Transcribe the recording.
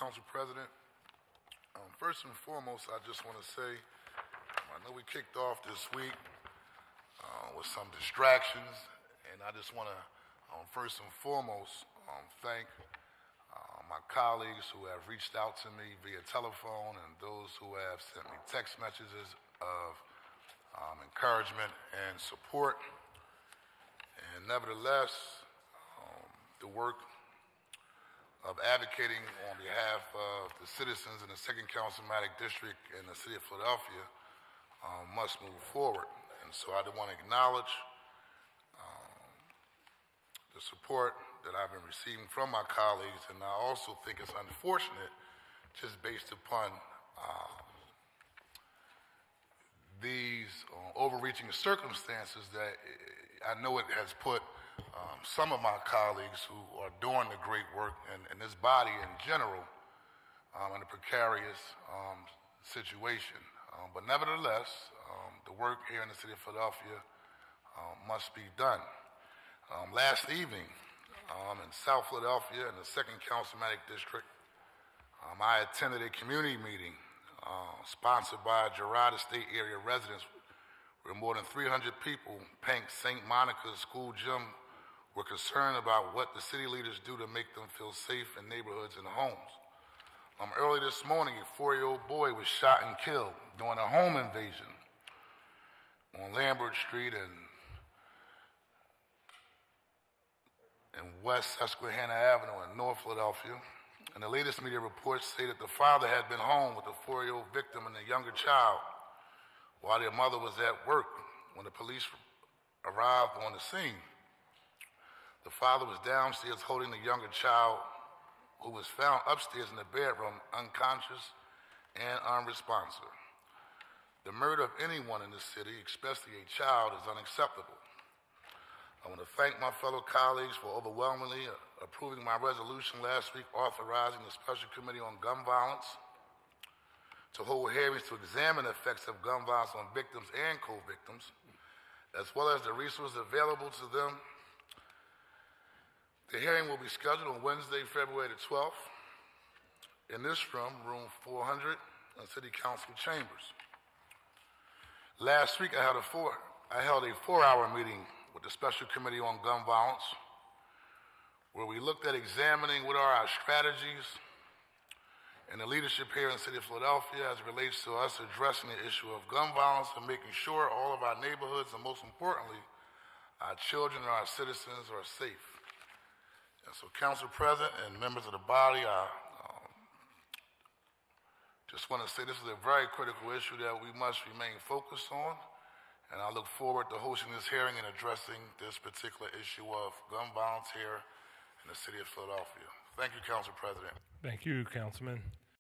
Council President. First and foremost, I just want to say, I know we kicked off this week with some distractions, and I just want to, first and foremost, thank my colleagues who have reached out to me via telephone and those who have sent me text messages of encouragement and support. And nevertheless, the work of advocating on behalf of the citizens in the 2nd Councilmember District in the city of Philadelphia must move forward. And so I want to acknowledge the support that I've been receiving from my colleagues, and I also think it's unfortunate, just based upon these overreaching circumstances, that I know it has put some of my colleagues who are doing the great work in this body in general in a precarious situation. But nevertheless, the work here in the city of Philadelphia must be done. Last evening in South Philadelphia in the 2nd Councilmember District, I attended a community meeting sponsored by Girard Estate area residents, where more than 300 people, Pank St. Monica's school gym, were concerned about what the city leaders do to make them feel safe in neighborhoods and homes. Early this morning, a 4-year-old boy was shot and killed during a home invasion on Lambert Street and West Susquehanna Avenue in North Philadelphia. And the latest media reports say that the father had been home with the 4-year-old victim and the younger child while their mother was at work when the police arrived on the scene. The father was downstairs holding the younger child, who was found upstairs in the bedroom unconscious and unresponsive. The murder of anyone in this city, especially a child, is unacceptable. I want to thank my fellow colleagues for overwhelmingly approving my resolution last week authorizing the Special Committee on Gun Violence to hold hearings to examine the effects of gun violence on victims and co-victims, as well as the resources available to them. The hearing will be scheduled on Wednesday, February the 12th, in this room, room 400, in City Council chambers. Last week, I held a 4-hour meeting with the Special Committee on Gun Violence, where we looked at examining what are our strategies and the leadership here in the city of Philadelphia as it relates to us addressing the issue of gun violence and making sure all of our neighborhoods, and most importantly, our children and our citizens, are safe. And so, Council President and members of the body, I just want to say this is a very critical issue that we must remain focused on, and I look forward to hosting this hearing and addressing this particular issue of gun violence here in the city of Philadelphia. Thank you, Council President. Thank you, Councilman.